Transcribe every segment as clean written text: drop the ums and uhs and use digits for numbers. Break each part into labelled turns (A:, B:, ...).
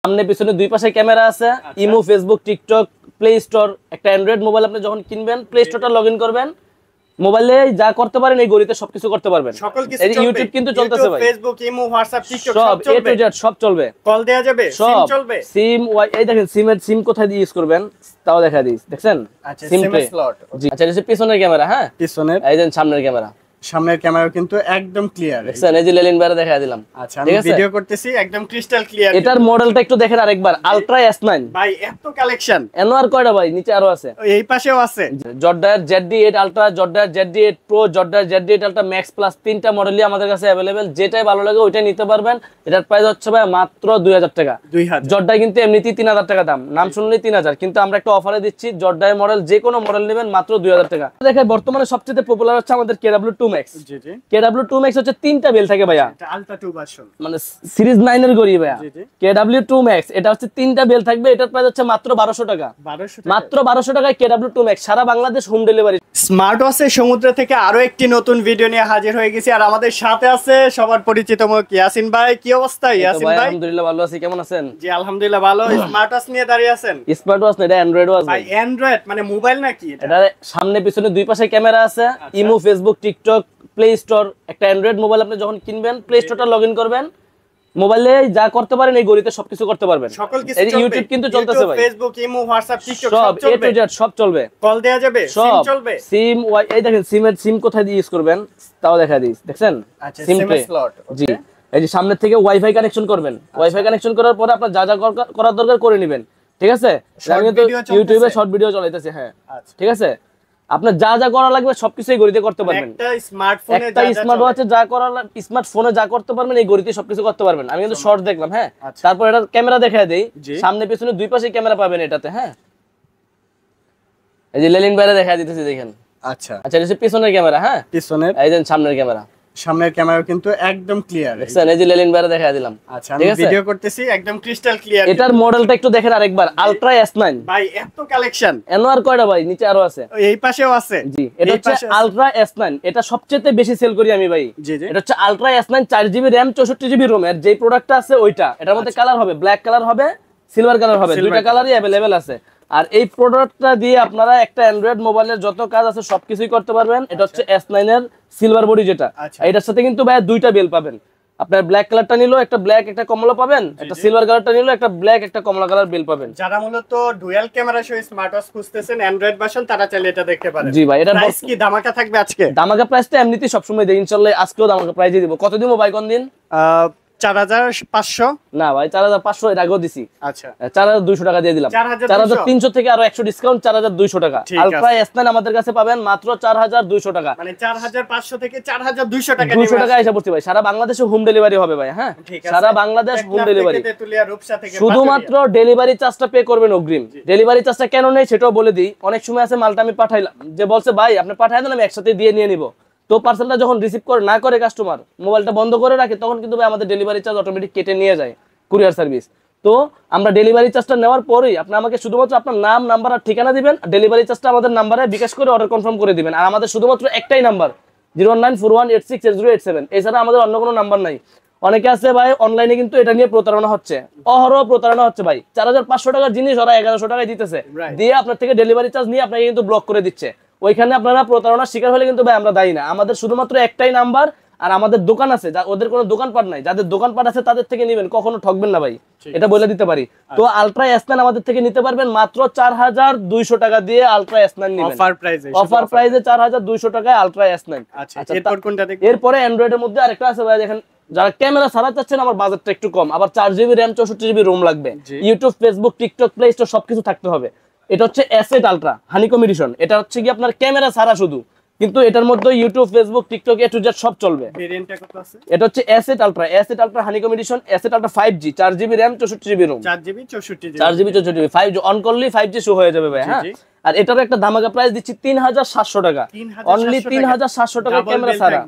A: সামনে পিছনে দুই পাশে ক্যামেরা আছে, imo, Facebook, TikTok, play store. একটা অ্যান্ড্রয়েড মোবাইল আপনি যখন কিনবেন, প্লে স্টোরটা লগইন করবেন, মোবাইলে যা করতে পারেন এই গড়িতে সবকিছু করতে পারবেন। এই ইউটিউব কিন্তু চলতেছে ভাই,
B: ফেসবুক, ইমো, হোয়াটসঅ্যাপ, টিকটক
A: সব এ টু জেড সব চলবে।
B: কল দেয়া যাবে, সিম চলবে।
A: সিম এই দেখেন সিম কোথায় দিয়ে ইউজ করবেন তাও দেখা দিই, দেখছেন?
B: আচ্ছা, সিম স্লট।
A: জি, আচ্ছা, এটা পিছনের ক্যামেরা। হ্যাঁ,
B: পিছনের।
A: এই দেন সামনের ক্যামেরা।
B: সামনের ক্যামেরা কিন্তু একদম ক্লিয়ার,
A: দেখছেন? এই যে লেলিন বাইরে দেখা দিলাম।
B: আচ্ছা, আমি ভিডিও করতেছি, একদম ক্রিস্টাল ক্লিয়ার।
A: এটার মডেলটা একটু দেখেন আরেকবার, আলট্রা S9
B: ভাই। এত কালেকশন,
A: এনওয়ার কয়টা ভাই? নিচে আরো আছে,
B: এই পাশেও আছে।
A: জর্ডার ZD8 ultra, জর্ডার ZD8 pro, জর্ডার ZD8 ultra max plus, তিনটা মডেলই আমাদের কাছে अवेलेबल। যেটাই ভালো লাগে ওইটাই নিতে পারবেন। এটার প্রাইস হচ্ছে ভাই মাত্র 2000 টাকা। জর্ডার কিন্তু এমনিতেই 3000 টাকা দাম, নাম শুনলেই 3000, কিন্তু আমরা একটা অফারে দিচ্ছি। জর্ডার মডেল যে কোনো মডেল নেবেন মাত্র 2000 টাকা। দেখেন বর্তমানে সবচেয়ে পপুলার হচ্ছে আমাদের KW2 Max।
B: জি জি,
A: KW2 Max হচ্ছে তিনটা বেল থাকে ভাইয়া,
B: এটা আলট্রা 2 ভার্সন,
A: মানে সিরিজ 9 এর গড়ি ভাইয়া। KW2 Max এটা হচ্ছে তিনটা বেল থাকবে। এটার প্রাইস হচ্ছে মাত্র 1200 টাকা। মাত্র 1200 টাকায় KW2 Max, সারা বাংলাদেশ হোম ডেলিভারি।
B: স্মার্ট ওয়াচের সমুদ্র থেকে আরো একটি নতুন ভিডিও নিয়ে হাজির হয়ে গেছি, আর আমাদের সাথে আছে সবার পরিচিত মুখ ইয়াসিন ভাই। কি অবস্থা ইয়াসিন ভাই?
A: আলহামদুলিল্লাহ ভালো আছি, কেমন আছেন?
B: জি আলহামদুলিল্লাহ ভালো। স্মার্ট ওয়াচ নিয়ে দাঁড়িয়ে আছেন?
A: স্মার্ট ওয়াচ না, এটা অ্যান্ড্রয়েড ওয়াচ
B: ভাই। অ্যান্ড্রয়েড মানে মোবাইল নাকি?
A: এটা সামনে পিছনে দুই পাশে ক্যামেরা আছে, imo, Facebook, TikTok, play store. একটা অ্যান্ড্রয়েড মোবাইল আপনি যখন কিনবেন, প্লে স্টোরটা লগইন করবেন, মোবাইলে যা করতে পারেন এই গড়িতে সবকিছু করতে পারবেন। এই ইউটিউব কিন্তু চলতেছে ভাই,
B: ফেসবুক, ইমো, হোয়াটসঅ্যাপ, টিকটক
A: সব এ টু জেড সব চলবে।
B: কল দেয়া যাবে, সিম চলবে।
A: সিম এই দেখেন সিম কোথায় দিয়ে ইউজ করবেন তাও দেখা দিই, দেখছেন?
B: আচ্ছা, সিম স্লট।
A: জি, এই যে সামনে থেকে ওয়াইফাই কানেকশন করবেন। ওয়াইফাই কানেকশন করার পরে আপনার যা যা করার দরকার করে নেবেন, ঠিক আছে? আমি তো ইউটিউবে শর্ট ভিডিও চালাইতেছি। হ্যাঁ, ঠিক আছে। আপনার যা যা করা লাগবে সবকিছুই গড়িতে করতে পারবেন। একটা স্মার্ট ওয়াচে যা করা, স্মার্টফোনে যা করতে পারবেন এই গড়িতে সবকিছু করতে পারবেন। আমি কিন্তু শর্ট দেখলাম। হ্যাঁ, তারপর এটা ক্যামেরা দেখায় দেই। সামনে পিছনে দুই পাশে ক্যামেরা পাবেন এটাতে। হ্যাঁ, এই যে লেলিন বাইরে দেখায় দিতেছি, দেখেন।
B: আচ্ছা
A: আচ্ছা, এটা পিছনের ক্যামেরা। হ্যাঁ, পিছনের। এই দেন সামনের ক্যামেরা।
B: সামনের ক্যামেরা কিন্তু একদম ক্লিয়ার,
A: দেখছেন? এই যে লেলিন বাইরে দেখায় দিলাম।
B: আচ্ছা, আমি ভিডিও করতেছি, একদম ক্রিস্টাল ক্লিয়ার।
A: এটার মডেলটা একটু দেখেন আরেকবার, আলট্রা S9
B: ভাই। এত কালেকশন,
A: এনওয়ার কয়টা ভাই? নিচে আরো আছে,
B: এই পাশেও আছে।
A: জি, এটা হচ্ছে আলট্রা S9। এটা সবচেয়ে বেশি সেল করি আমি ভাই। এটা হচ্ছে ultra S9, 4GB RAM, 64GB ROM এর যে প্রোডাক্টটা আছে ওইটা। এটার মধ্যে কালার হবে, ব্ল্যাক কালার হবে, সিলভার কালার হবে, দুইটা কালারই अवेलेबल আছে। আর এই প্রোডাক্টটা দিয়ে আপনারা একটা অ্যান্ড্রয়েড মোবাইলের যত কাজ আছে সবকিছুই করতে পারবেন। এটা হচ্ছে S9 এর সিলভার বডি যেটা। এটার সাথে কিন্তু ভাই দুইটা বেল পাবেন। আপনার ব্ল্যাক কালারটা নিলো একটা ব্ল্যাক একটা কমলা পাবেন, একটা সিলভার কালারটা নিলো একটা ব্ল্যাক একটা কমলা কালার বেল পাবেন।
B: যারা মূলত ডুয়াল ক্যামেরা সহ স্মার্ট ওয়াচ খুঁজতেছেন অ্যান্ড্রয়েড ভার্সন, তারা চাইলে এটা দেখতে পারেন।
A: জি ভাই, এটার
B: প্রাইস কি ধামাকা থাকবে আজকে?
A: ধামাকা প্রাইসটা এমনিতেই সবসময় দেই, ইনশাআল্লাহ আজকেও ধামাকা প্রাইসই দিব। কত দিব ভাই কোন দিন?
B: 4500
A: না ভাই, 4500 এর আগেও দিছি।
B: আচ্ছা,
A: 4200 টাকা দিয়ে দিলাম। 4300 থেকে আরো 100 ডিসকাউন্ট, 4200 টাকা। আলট্রা S9 আমাদের কাছে পাবেন মাত্র 4200 টাকা।
B: মানে 4500 থেকে 4200 টাকা।
A: 200 টাকা এসে পড়ছে ভাই। সারা বাংলাদেশে হোম ডেলিভারি হবে ভাই। হ্যাঁ, সারা বাংলাদেশ হোম ডেলিভারি। শুধুমাত্র ডেলিভারি চার্জটা পে করবেন অগ্রিম। ডেলিভারি চার্জটা কেন নেই সেটাও বলে দিই। অনেক সময় আছে মালটা আমি পাঠাইলাম, যে বলছে ভাই আপনি পাঠাই দেন, আমি একসাথে দিয়ে নিয়ে নিব। তো পার্সেলটা যখন রিসিভ করে না করে কাস্টমার, মোবাইলটা বন্ধ করে রাখে, তখন কিন্তু ভাই আমাদের ডেলিভারি চার্জ অটোমেটিক কেটে নিয়ে যায় কুরিয়ার সার্ভিস। তো আমরা ডেলিভারি চার্জটা নেওয়ার পরেই আপনি আমাকে শুধুমাত্র আপনার নাম, নাম্বার আর ঠিকানা দিবেন। ডেলিভারি চার্জটা আমাদের নাম্বারে বিকাশ করে অর্ডার কনফার্ম করে দিবেন। আর আমাদের শুধুমাত্র একটাই নাম্বার, 01941868087। এছাড়া আমাদের অন্য কোনো নাম্বার নাই। অনেকে আছে ভাই অনলাইনে কিন্তু এটা নিয়ে প্রতারণা হচ্ছে, অহরহ প্রতারণা হচ্ছে ভাই। 4500 টাকার জিনিস ওরা 1100 টাকায় দিতেছে, দিয়ে আপনার থেকে ডেলিভারি চার্জ নিয়ে আপনাকে কিন্তু ব্লক করে দিচ্ছে। ওইখানে আপনারা প্রতারণার শিকার হলে কিন্তু ভাই আমরা দায়ী না। আমাদের শুধুমাত্র একটাই নাম্বার, আর আমাদের দোকান আছে, ওদের কোনো দোকানপাট নাই। যাদের দোকানপাট আছে তাদের থেকে নেবেন, কখনো ঠকবেন না ভাই, এটা বলে দিতে পারি। তো আলট্রা S9 আমাদের থেকে নিতে পারবেন মাত্র 4200 টাকা দিয়ে। আলট্রা S9 নেবেন অফার প্রাইসে 4200 টাকায় আলট্রা S9।
B: আচ্ছা, এরপর কোনটা দেখব?
A: এরপরে অ্যান্ড্রয়েডের মধ্যে আরেকটা আছে ভাই, দেখেন। যারা ক্যামেরা ছাড়া চাচ্ছেন, আমার বাজেটটা একটু কম, আবার 4GB RAM 64GB ROM লাগবে, YouTube, Facebook, TikTok, play store সবকিছু থাকতে হবে। এটা হচ্ছে S8 আলট্রা হানিকম এডিশন। এটা হচ্ছে কি আপনার ক্যামেরা ছাড়া শুধু, কিন্তু এটার মধ্যে YouTube, Facebook, TikTok A to Z সব চলবে।
B: ভেরিয়েন্টটা কত আছে?
A: এটা হচ্ছে S8 ultra honeycomb edition, S8 ultra 5G, 4GB RAM 64GB ROM,
B: 4GB 64GB
A: 5G on করলেই 5G শো হয়ে যাবে ভাই। হ্যাঁ, আর এটার একটা ধামাকা প্রাইস দিচ্ছি 3700 টাকা, অনলি 3700 টাকা ক্যামেরা ছাড়া,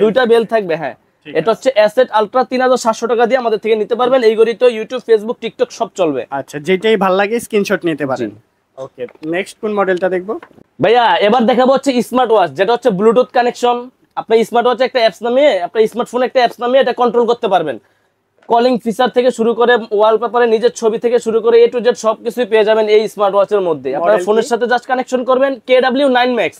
A: দুইটা বেল থাকবে। হ্যাঁ, এটা হচ্ছে S8 আলট্রা 3700 টাকা দিয়ে আমাদের থেকে নিতে পারবেন। এই গড়ি তো ইউটিউব, ফেসবুক, টিকটক সব চলবে।
B: আচ্ছা, যেটাই ভালো লাগে স্ক্রিনশট নিতে পারেন। ওকে, নেক্সট কোন মডেলটা দেখবো
A: ভাইয়া? এবার দেখাবো হচ্ছে স্মার্ট ওয়াচ, যেটা হচ্ছে ব্লুটুথ কানেকশন। আপনি স্মার্ট ওয়াচে একটা অ্যাপস নামিয়ে, আপনার স্মার্টফোনে একটা অ্যাপস নামিয়ে এটা কন্ট্রোল করতে পারবেন। কলিং ফিচার থেকে শুরু করে ওয়ালপেপারে নিজের ছবি থেকে শুরু করে A to Z সবকিছুই পেয়ে যাবেন এই স্মার্ট ওয়াচের মধ্যে। আপনারা ফোনের সাথে জাস্ট কানেকশন করবেন, KW9 Max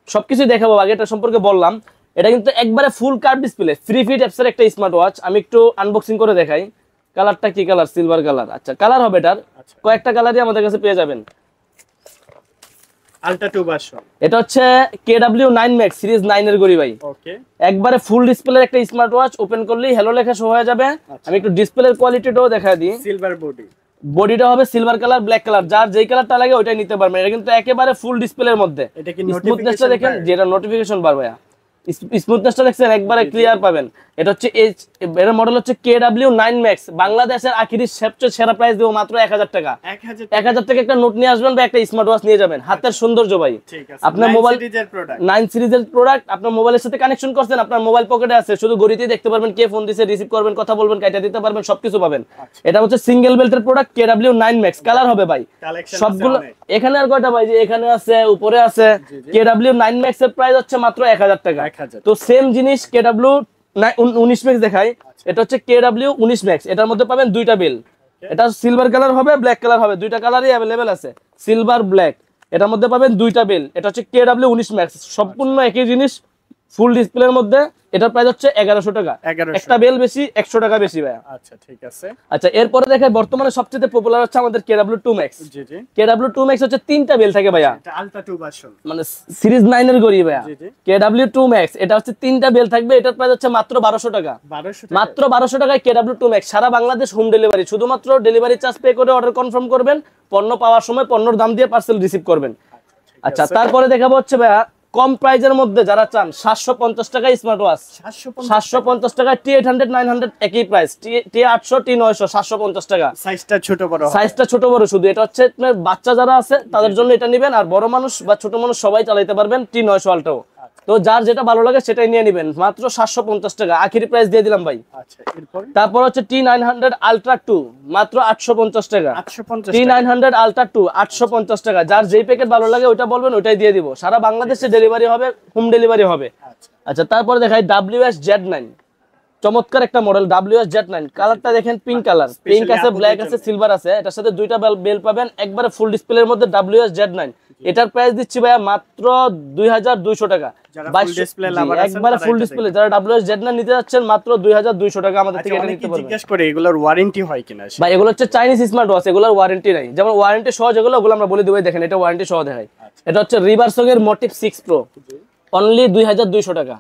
A: সবকিছুই দেখাবো, আগে এটা সম্পর্কে বললাম। এটা কিন্তু একবারে full curve display, free fit অ্যাপসের একটা স্মার্ট ওয়াচ। আমি একটু আনবক্সিং করে দেখাই। কালারটা কি কালার? Silver colour. আচ্ছা, কালার হবে এটার কয়েকটা কালারই আমাদের কাছে পেয়ে যাবেন।
B: আলট্রা 2 ভার্সন,
A: এটা হচ্ছে KW9 Max সিরিজ 9 এর গড়ি ভাই।
B: ওকে,
A: একবারে ফুল ডিসপ্লের একটা স্মার্ট ওয়াচ। ওপেন করলেই হ্যালো লেখা শো হয়ে যাবে। আমি একটু ডিসপ্লের কোয়ালিটিটাও দেখাই দিই।
B: সিলভার বডি,
A: বডিটা হবে সিলভার কালার, ব্ল্যাক কালার, যার যেই কালারটা লাগে ওইটাই নিতে পারবেন। এটা কিন্তু একেবারে ফুল ডিসপ্লের মধ্যে।
B: এটা কি
A: স্মুথনেসটা দেখেন, যেটা নোটিফিকেশন বার ভাইয়া, স্মুথনেসটা দেখছেন একবারে ক্লিয়ার পাবেন। এটা হচ্ছে এর মডেল হচ্ছে KW9 Max। বাংলাদেশের আখিরি সবচেয়ে সেরা প্রাইস দেব মাত্র 1000 টাকা। 1000 টাকা একটা নোট নিয়ে আসবেন বা একটা স্মার্ট ওয়াচ নিয়ে যাবেন। হাতের সৌন্দর্য ভাই। আপনার মোবাইল 9 সিরিজের প্রোডাক্ট, আপনার মোবাইলের সাথে কানেকশন করছেন, আপনার মোবাইল পকেটে আছে, শুধু ঘড়িতেই দেখতে পারবেন কে ফোন দিছে, রিসিভ করবেন, কথা বলবেন, কাইটা দিতে পারবেন, সবকিছু পাবেন। এটা হচ্ছে সিঙ্গেল বেল্টের প্রোডাক্ট KW9 Max। কালার হবে ভাই সবগুলো। এখানে আর কয়টা ভাই, যে এখানে আছে, উপরে আছে। KW9 Max এর প্রাইস হচ্ছে মাত্র 1000 টাকা। তো সেম জিনিস KW19 Max দেখাই। এটা হচ্ছে KW19 Max। এটার মধ্যে পাবেন দুইটা বেল। এটা সিলভার কালার হবে, ব্ল্যাক কালার হবে, দুইটা কালারই अवेलेबल আছে, সিলভার ব্ল্যাক। এটার মধ্যে পাবেন দুইটা বেল। এটা হচ্ছে KW19 Max, সম্পূর্ণ একই জিনিস, ফুল ডিসপ্লের মধ্যে। এটার প্রাইস হচ্ছে 1100 টাকা। একটা বেল বেশি, 100 টাকা বেশি ভাই।
B: আচ্ছা, ঠিক আছে।
A: আচ্ছা, এরপরে দেখাই বর্তমানে সবচেয়ে পপুলার হচ্ছে আমাদের KW2 Max।
B: জি জি,
A: KW2 Max হচ্ছে তিনটা বেল থাকে ভাইয়া,
B: এটা আলট্রা 2 ভার্সন,
A: মানে সিরিজ 9 এর গড়ি ভাইয়া। KW2 Max এটা হচ্ছে তিনটা বেল থাকবে। এটার প্রাইস হচ্ছে মাত্র 1200 টাকা। মাত্র 1200 টাকায় KW2 Max। সারা বাংলাদেশ হোম ডেলিভারি। শুধুমাত্র ডেলিভারি চার্জ পে করে অর্ডার কনফার্ম করবেন, পণ্য পাওয়ার সময় পণ্যর দাম দিয়ে পার্সেল রিসিভ করবেন। আচ্ছা, তারপরে দেখাবো হচ্ছে ভাইয়া কম প্রাইজের মধ্যে যারা চান 750 টাকায় স্মার্ট ওয়াচ। 750 টাকায় T800 900 একই প্রাইস, T800 T900 750 টাকা।
B: সাইজটা ছোট বড়
A: শুধু। এটা হচ্ছে আপনার বাচ্চা যারা আছে তাদের জন্য এটা নেবেন, আর বড় মানুষ বা ছোট মানুষ সবাই চালাতে পারবেন T900 আলট্রাও। তো যার যেটা ভালো লাগে সেটাই নিয়ে নেবেন, মাত্র 750 টাকা আখেরি প্রাইস দিয়ে দিলাম ভাই।
B: আচ্ছা, এরপর
A: তারপর হচ্ছে T900 Ultra 2 মাত্র 850 টাকা। T900 Ultra 2 850 টাকা। যার যেই প্যাকেট ভালো লাগে ওইটা বলবেন, ওইটাই দিয়ে দিব। সারা বাংলাদেশে ডেলিভারি হবে, হোম ডেলিভারি হবে। আচ্ছা, তারপরে দেখাই WS-Z9, চমৎকার একটা মডেল WS-Z9। কালারটা দেখেন, পিঙ্ক কালার, পিঙ্ক আছে, ব্ল্যাক আছে, সিলভার আছে। এটার সাথে দুইটা বেল পাবেন, একবারে ফুল ডিসপ্লের মধ্যে WS-Z9। এটার প্রাইস দিচ্ছি ভাইয়া মাত্র 2200 টাকা। একবারে ফুল ডিসপ্লে যারা WS-Z9 নিতে যাচ্ছেন মাত্র 2200 টাকা আমাদের থেকে এটা নিতে পারবেন।
B: জিজ্ঞেস করে এগুলোর ওয়ারেন্টি হয় কিনা?
A: ভাই এগুলো হচ্ছে চাইনিজ স্মার্ট ওয়াচ, এগুলোর ওয়ারেন্টি নাই। যেমন ওয়ারেন্টি সহ যেগুলো, ওগুলো আমরা বলে দেবো। দেখেন, এটা ওয়ারেন্টি সহ দেখাই। এটা হচ্ছে রিভারসং এর মোটিভ 6 Pro, অনলি 2200 টাকা।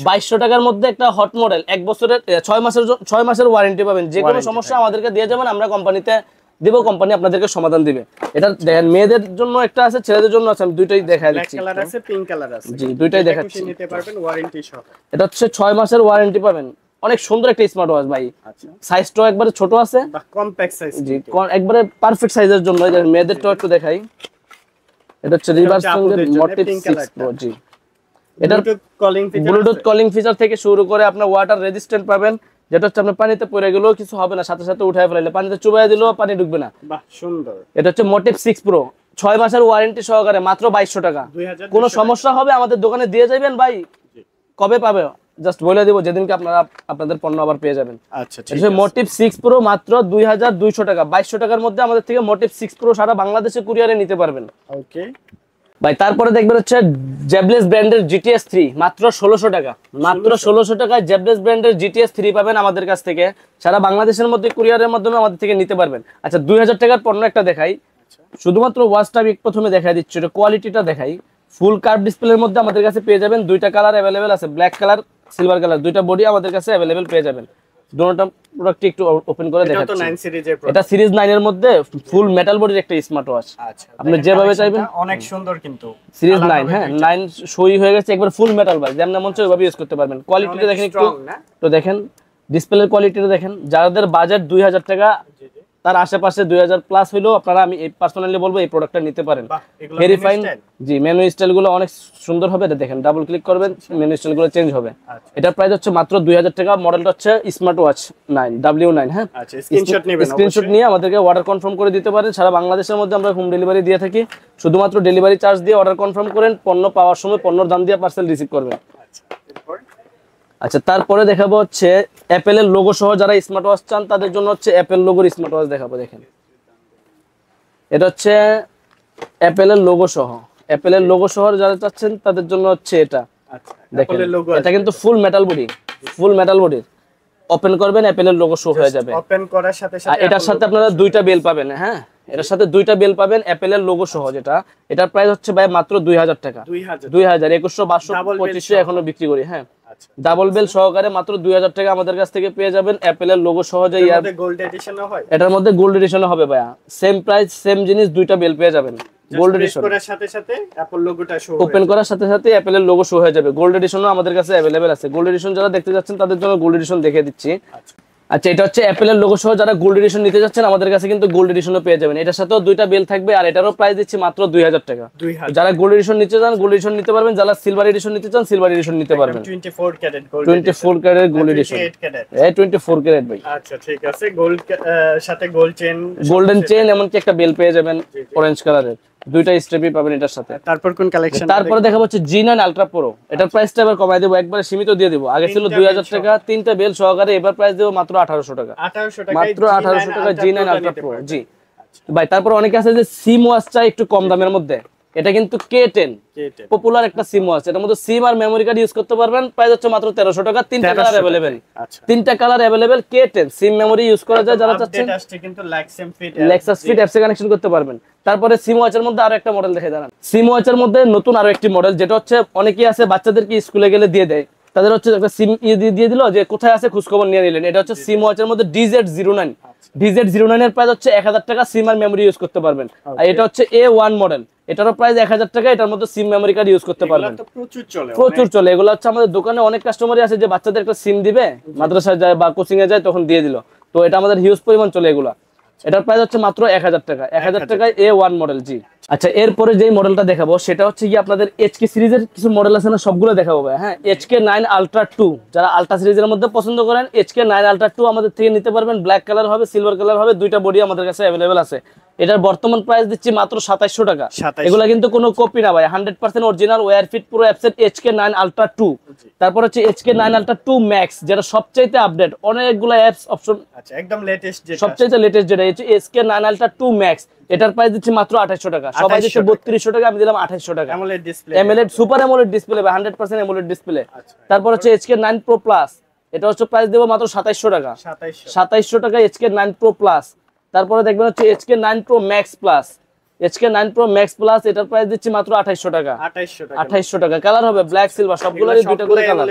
A: 2200 টাকার মধ্যে একটা হট মডেল, 1 বছরের 6 মাসের ওয়ারেন্টি পাবেন। যে কোনো সমস্যা আমাদেরকে দিয়ে যাবেন, আমরা কোম্পানিতে দিব, কোম্পানি আপনাদেরকে সমাধান দিবে। এটা দেখেন, মেয়েদের জন্য একটা আছে, ছেলেদের জন্য আছে। আমি দুইটাই দেখাই দিচ্ছি।
B: ব্ল্যাক কালার আছে, পিঙ্ক কালার আছে।
A: জি, দুইটাই দেখাচ্ছি।
B: নিতে পারবেন ওয়ারেন্টি সহ।
A: এটা হচ্ছে 6 মাসের ওয়ারেন্টি পাবেন। অনেক সুন্দর একটা স্মার্ট ওয়াচ ভাই।
B: আচ্ছা,
A: সাইজটাও একবারে ছোট আছে,
B: বা কম্প্যাক্ট সাইজ।
A: জি, একবারে পারফেক্ট সাইজের জন্য। মেয়েদেরটাও একটু দেখাই। এটা হচ্ছে রিভারসং এর মোটিভ 6 Pro। জি, এটা ব্লুটুথ কলিং ফিচার থেকে শুরু করে আপনার ওয়াটার রেজিস্ট্যান্ট পাবেন, যেটা হচ্ছে আপনার পানিতে পড়ে গেলেও কিছু হবে না, সাথে সাথে উঠায় ফেলাইলে, পানিতে চুবাই দিলেও পানি ঢুকবে না।
B: বাহ, সুন্দর।
A: এটা হচ্ছে মোটিভ 6 Pro, 6 মাসের ওয়ারেন্টি সহকারে, মাত্র 2200 টাকা। কোনো সমস্যা হবে আমাদের দোকানে দিয়ে যাবেন ভাই। কবে পাবে জাস্ট বলে দিব, যেদিনকে আপনারা আপনাদের পণ্য আবার পেয়ে যাবেন।
B: আচ্ছা, ঠিক আছে।
A: মোটিভ 6 Pro মাত্র 2200 টাকা। 2200 টাকার মধ্যে আমাদের থেকে মোটিভ 6 Pro সারা বাংলাদেশে কুরিয়ারে নিতে পারবেন।
B: ওকে
A: ভাই, তারপরে দেখবেন হচ্ছে জেবলেস ব্র্যান্ডের GTS 3 মাত্র 1600 টাকা। মাত্র 1600 টাকায় জেবলেস ব্র্যান্ডের GTS 3 পাবেন আমাদের কাছ থেকে। সারা বাংলাদেশের মধ্যে কুরিয়ারের মাধ্যমে আমাদের থেকে নিতে পারবেন। আচ্ছা, 2000 টাকার পণ্য একটা দেখাই। শুধুমাত্র ওয়াচটা আমি প্রথমে দেখাই দিচ্ছি, এটা কোয়ালিটিটা দেখাই। ফুল কার্ভ ডিসপ্লের মধ্যে আমাদের কাছে পেয়ে যাবেন। দুইটা কালার अवेलेबल আছে, ব্ল্যাক কালার, সিলভার কালার। দুইটা বডি আমাদের কাছে अवेलेबल পেয়ে যাবেন। দুটোটা প্রোডাক্ট একটু ওপেন করে দেখাচ্ছি।
B: এটা তো 9 সিরিজের প্রোডাক্ট।
A: এটা সিরিজ 9 এর মধ্যে ফুল মেটাল বডির একটা স্মার্ট ওয়াচ।
B: আচ্ছা,
A: আপনি যেভাবে চাইবেন।
B: অনেক সুন্দর কিন্তু
A: সিরিজ 9, হ্যাঁ 9 সই হয়ে গেছে, একবার ফুল মেটাল ভাই, যেমন মন চায় ওইভাবে ইউজ করতে পারবেন। কোয়ালিটিটা দেখেন একটু, তো দেখেন ডিসপ্লের কোয়ালিটিটা দেখেন। যাদের বাজেট 2000 টাকা তার আশেপাশে 2000 প্লাস হইলো, আপনারা আমি পার্সোনালি বলবো এই প্রোডাক্টটা নিতে পারেন। Very fine. জি, মেনু স্টাইল গুলো অনেক সুন্দর হবে। এটা দেখেন, ডাবল ক্লিক করবেন, মেনু স্টাইল গুলো চেঞ্জ হবে। এটার প্রাইস হচ্ছে মাত্র 2000 টাকা। মডেলটা হচ্ছে স্মার্ট ওয়াচ 9 W9। হ্যাঁ,
B: আচ্ছা, স্ক্রিনশট নেবেন,
A: স্ক্রিনশট নিয়ে আমাদেরকে অর্ডার কনফার্ম করে দিতে পারেন। সারা বাংলাদেশের মধ্যে আমরা হোম ডেলিভারি দিয়ে থাকি। শুধুমাত্র ডেলিভারি চার্জ দিয়ে অর্ডার কনফার্ম করেন, পণ্য পাওয়ার সময় পণ্যর দাম দিয়ে পার্সেল রিসিভ করবেন।
B: আচ্ছা, এরপর
A: আচ্ছা, তারপরে দেখাবো হচ্ছে অ্যাপেলের লোগো সহ যারা স্মার্ট ওয়াচ চান তাদের জন্য হচ্ছে অ্যাপেল লোগোর স্মার্ট ওয়াচ দেখাবো। দেখেন এটা হচ্ছে অ্যাপেলের লোগো সহ, অ্যাপেলের লোগো সহ যারা চাচ্ছেন তাদের জন্য হচ্ছে এটা।
B: আচ্ছা,
A: দেখেন
B: অ্যাপলের লোগো
A: এটা কিন্তু ফুল মেটাল বডি, ফুল মেটাল বডির। ওপেন করবেন অ্যাপেলের লোগো শো হয়ে যাবে।
B: ওপেন করার সাথে
A: আর
B: সাথে
A: এটার সাথে আপনারা দুইটা বেল পাবেন। হ্যাঁ, এটার সাথে দুইটা বেল পাবেন অ্যাপেলের লোগো সহ, যেটা এটার প্রাইস হচ্ছে ভাই মাত্র 2000 টাকা।
B: 2000
A: 2100 2200 2500 এখনো বিক্রি করি। হ্যাঁ, ডাবল বেল সহকারে মাত্র 2000 টাকা আমাদের কাছ থেকে পেয়ে যাবেন অ্যাপেলের লোগো সহ। যে
B: গোল্ড এডিশনও হয়,
A: এটার মধ্যে গোল্ড এডিশনও হবে ভাইয়া। সেম প্রাইস সেম জিনিস, দুইটা বেল পেয়ে যাবেন গোল্ড এডিশন।
B: করার সাথে সাথে অ্যাপল লোগোটা শো
A: ওপেন করার সাথে সাথে অ্যাপেলের লোগো শো হয়ে যাবে। গোল্ড এডিশনও আমাদের কাছে अवेलेबल আছে। গোল্ড এডিশন যারা দেখতে যাচ্ছেন তাদের জন্য গোল্ড এডিশন দেখিয়ে দিচ্ছি। আচ্ছা, এটা হচ্ছে অ্যাপেলের লোগো সহ যারা গোল্ড এডিশন নিতে যাচ্ছেন আমাদের কাছে কিন্তু গোল্ড এডিশনও পেয়ে যাবেন। এটার সাথেও দুইটা বেল থাকবে আর এটারও প্রাইস দিচ্ছি মাত্র 2000 টাকা। যারা গোল্ড এডিশন নিতে চান গোল্ড এডিশন নিতে পারবেন, যারা সিলভার এডিশন নিতে চান সিলভার এডিশন নিতে পারবেন।
B: 24 carat gold,
A: 24 carat gold edition. এই 24 ক্যারেট ভাই।
B: আচ্ছা ঠিক আছে, গোল্ড সাথে গোল্ড চেইন,
A: গোল্ডেন চেইন, এমনকি একটা বেল পেয়ে যাবেন অরেঞ্জ কালারের। দুইটা স্টেপই পাবেন এটার সাথে।
B: তারপর কোন কালেকশন?
A: তারপরে দেখাবো হচ্ছে G9 আলট্রা প্রো। এটার প্রাইসটা এবার কমাই দেব, একবারে সীমিত দিয়ে দেব। আগে ছিল 2000 টাকা, তিনটা বেল সহকারে, এবার প্রাইস দেব মাত্র 1800 টাকা।
B: 1800 টাকা,
A: মাত্র 1800 টাকা G9 আলট্রা প্রো। জি ভাই, তারপর অনেকে আছে যে সিম ওয়াচ চাই একটু কম দামের মধ্যে। এটা কিন্তু K10 পপুলার একটা সিম ওয়াচ। এটার মধ্যে সিম আর মেমরি কার্ড ইউজ করতে পারবেন। প্রাইস হচ্ছে মাত্র 1300 টাকা। তিনটা কালার अवेलेबल।
B: আচ্ছা,
A: তিনটা কালার अवेलेबल। K10 সিম মেমরি ইউজ করা যায় যারা চাচ্ছেন।
B: আপডেট আসছে কিন্তু
A: Lexus Fit অ্যাপসে কানেকশন করতে পারবেন। তারপরে সিম ওয়াচের মধ্যে আরো একটা মডেল দেখে দাঁড়ান। সিম ওয়াচের মধ্যে নতুন আরো একটি মডেল, যেটা হচ্ছে অনেকেই আছে বাচ্চাদেরকে স্কুলে গেলে দিয়ে দেয়, তাদের হচ্ছে একটা সিম দিয়ে দিল যে কোথায় আছে খোঁজখবর নিয়ে নিলেন। এটা হচ্ছে সিম ওয়াচের মধ্যে DZ09। DZ09 এর প্রাইস হচ্ছে 1000 টাকা। সিম আর মেমরি ইউজ করতে পারবেন। আর এটা হচ্ছে A1 মডেল, এটারও প্রাইস 1000 টাকা। এটার মধ্যে সিম মেমরি কার্ড ইউজ করতে পারবেন। প্রচুর চলে এগুলো। হচ্ছে আমাদের দোকানে অনেক কাস্টমারই আছে যে বাচ্চাদের একটা সিম দিবে, মাদ্রাসায় যায় বা কোচিং এ যায় তখন দিয়ে দিল। তো এটা আমাদের হিউজ পরিমাণ চলে এগুলা। এটার প্রাইস হচ্ছে মাত্র 1000 টাকা। 1000 টাকায় A1 মডেল। জি আচ্ছা, এরপরে যেই মডেলটা দেখাবো সেটা হচ্ছে কি আপনাদের HK সিরিজের কিছু মডেল আছে না, সবগুলো দেখাবো ভাই। হ্যাঁ, HK9 আলট্রা 2 যারা আলট্রা সিরিজের মধ্যে পছন্দ করেন, HK9 আলট্রা 2 আমাদের থেকে নিতে পারবেন। ব্ল্যাক কালার হবে, সিলভার কালার হবে, দুইটা বডি আমাদের কাছে अवेलेबल আছে। এটার বর্তমান প্রাইস দিচ্ছি মাত্র 2700 টাকা। এগুলা কিন্তু কোনো কপি না ভাই, 100% অরিজিনাল ওয়্যার ফিট পুরো অ্যাপসেট HK9 আলট্রা 2। তারপর হচ্ছে HK9 আলট্রা 2 ম্যাক্স, যেটা সবচেয়ে আপডেট, অনেকগুলো অ্যাপস অপশন।
B: আচ্ছা, একদম লেটেস্ট, যেটা
A: সবচেয়ে লেটেস্ট যেটা হচ্ছে HK9 আলট্রা 2 ম্যাক্স। এটার প্রাইস দিচ্ছি মাত্র 2800 টাকা। সবাই দিচ্ছে 3200 টাকা, আমি দিলাম 2800 টাকা।
B: AMOLED display,
A: AMOLED super AMOLED display ভাই, 100% অ্যামোলেড ডিসপ্লে। তারপর হচ্ছে HK9 প্রো প্লাস, এটা হচ্ছে প্রাইস দেব মাত্র 2700 টাকা। 2700 টাকা HK9 প্রো প্লাস। তারপরে দেখবেন হচ্ছে HK9 pro max plus, HK9 pro max plus, এটার প্রাইস দিচ্ছি মাত্র 2800 টাকা। 2800 টাকা। কালার হবে ব্ল্যাক সিলভার, সবগুলোরই দুটো করে কালার।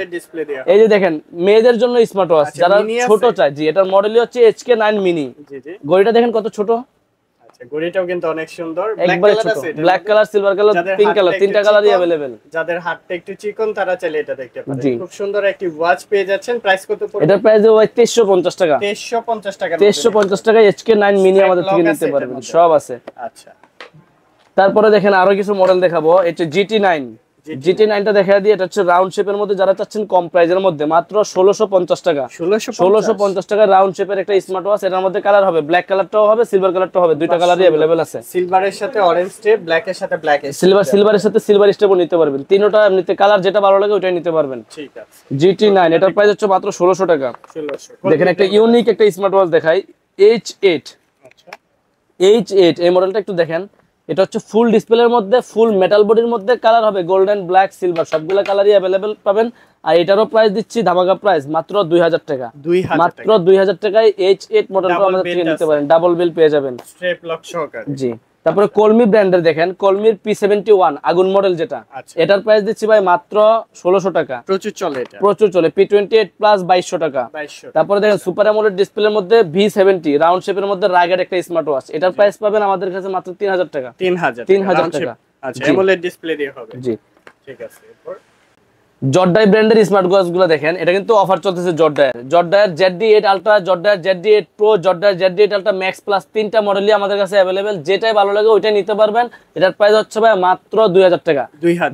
A: এই যে দেখেন মেয়েদের জন্য স্মার্ট ওয়াচ যারা ছোট চায়। জি, এটার মডেলই হচ্ছে HK9 মিনি। ঘড়িটা দেখেন কত ছোট।
B: ঘড়িটাও কিন্তু অনেক সুন্দর,
A: black colour, silver colour, pink colour, তিনটা কালারই अवेलेबल।
B: যাদের হাতটা একটু চিকন তারা চাইলে এটা দেখতে পারেন। খুব সুন্দর একটি ওয়াচ পেয়ে যাচ্ছেন। প্রাইস কত পড়বে?
A: এটার প্রাইস হবে 2350 টাকা।
B: 2350 টাকা।
A: 2350 টাকায় HK9 মিনি আমাদের থেকে নিতে পারবেন, সব আছে।
B: আচ্ছা,
A: তারপরে দেখেন আরো কিছু মডেল দেখাবো। এটা GT9। GT9টা দেখা দিয়ে, এটা হচ্ছে রাউন্ড শেপের মধ্যে যারা চাচ্ছেন কম প্রাইসের মধ্যে, মাত্র 1650 টাকা। 1650 টাকা রাউন্ড শেপের একটা স্মার্ট ওয়াচ। এটার মধ্যে কালার হবে, ব্ল্যাক কালারটাও হবে, সিলভার কালারটাও হবে, দুইটা কালারই अवेलेबल আছে।
B: সিলভারের সাথে অরেঞ্জ স্টেপ, ব্ল্যাকের সাথে ব্ল্যাক স্টেপ,
A: সিলভারের সাথে সিলভার স্টেপও নিতে পারবেন। তিনটা এমনিতে কালার যেটা ভালো লাগে ওইটাই নিতে পারবেন।
B: ঠিক আছে।
A: GT9 এটার প্রাইস হচ্ছে মাত্র 1600 টাকা। 1600। দেখেন একটা ইউনিক একটা স্মার্ট ওয়াচ দেখাই, H8।
B: আচ্ছা,
A: H8 এই মডেলটা একটু দেখেন। এটা হচ্ছে ফুল ডিসপ্লের মধ্যে, ফুল মেটাল বডির মধ্যে, কালার হবে গোল্ডেন, ব্ল্যাক, সিলভার, সবগুলা কালারই अवेलेबल পাবেন। আর এটারও প্রাইস দিচ্ছি ধামাকা প্রাইস মাত্র 2000 টাকা। মাত্র 2000 টাকায় H8 মডেলটা আমাদের থেকে নিতে পারেন। ডাবল বিল পেয়ে যাবেন,
B: স্ট্রেপ লক সহকারে। জি।
A: তারপরে কলমি ব্র্যান্ডের দেখেন, কলমির P71 আগুন মডেল যেটা, এটার প্রাইস দিচ্ছি ভাই মাত্র 1600 টাকা।
B: প্রচুর চলে এটা,
A: প্রচুর চলে। P28 প্লাস 2200 টাকা। তারপরে দেখেন সুপার অ্যামোলেড ডিসপ্লের মধ্যে V70 রাউন্ড শেপের মধ্যে রাগের একটা স্মার্ট ওয়াচ। এটার প্রাইস পাবেন আমাদের কাছে মাত্র 3000 টাকা। 3000 টাকা।
B: আচ্ছা, অ্যামোলেড ডিসপ্লে দিয়ে হবে।
A: জি
B: ঠিক আছে। এরপর
A: জর্ডাই ব্র্যান্ডের স্মার্ট ওয়াচগুলো দেখেন, এটা কিন্তু অফার চলতেছে জর্ডায়ের ZD8 আলট্রা, জর্ডায়ের ZD8 প্রো, জর্ডায়ের ZD8 আলট্রা ম্যাক্স প্লাস, তিনটা মডেলই আমাদের কাছে अवेलेबल। যেটাই ভালো লাগে ওইটাই নিতে পারবেন। এটার প্রাইস হচ্ছে ভাই মাত্র 2000 টাকা।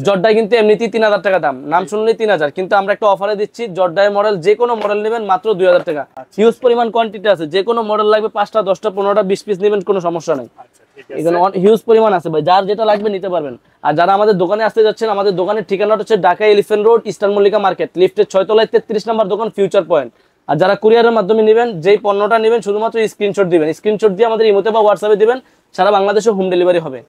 A: জর্ডাই কিন্তু এমনিতেই 3000 টাকা দাম, নাম শুনলেই 3000, কিন্তু আমরা একটা অফারে দিচ্ছি। জর্ডাই মডেল যে কোনো মডেল নেবেন মাত্র 2000 টাকা। হিউজ পরিমাণ কোয়ান্টিটি আছে, যে কোনো মডেল লাগবে 5টা 10টা 15টা 20 পিস নেবেন, কোনো সমস্যা নেই। এখানে হিউজ পরিমাণ আছে ভাই, যার যেটা লাগবে নিতে পারবেন। আর যারা আমাদের দোকানে আসতে যাচ্ছেন, আমাদের দোকানের ঠিকানাটা হচ্ছে Dhaka elephant road, eastern Mallika market, লিফটের 6 তলায় 33 নম্বর দোকান, ফিউচার পয়েন্ট। আর যারা কুরিয়ারের মাধ্যমে নেবেন, যেই পণ্যটা নেবেন শুধুমাত্র স্ক্রিনশট দিবেন, স্ক্রিনশট দিয়ে আমাদের ইমোতে বা হোয়াটসঅ্যাপে দিবেন, সারা বাংলাদেশে হোম ডেলিভারি হবে।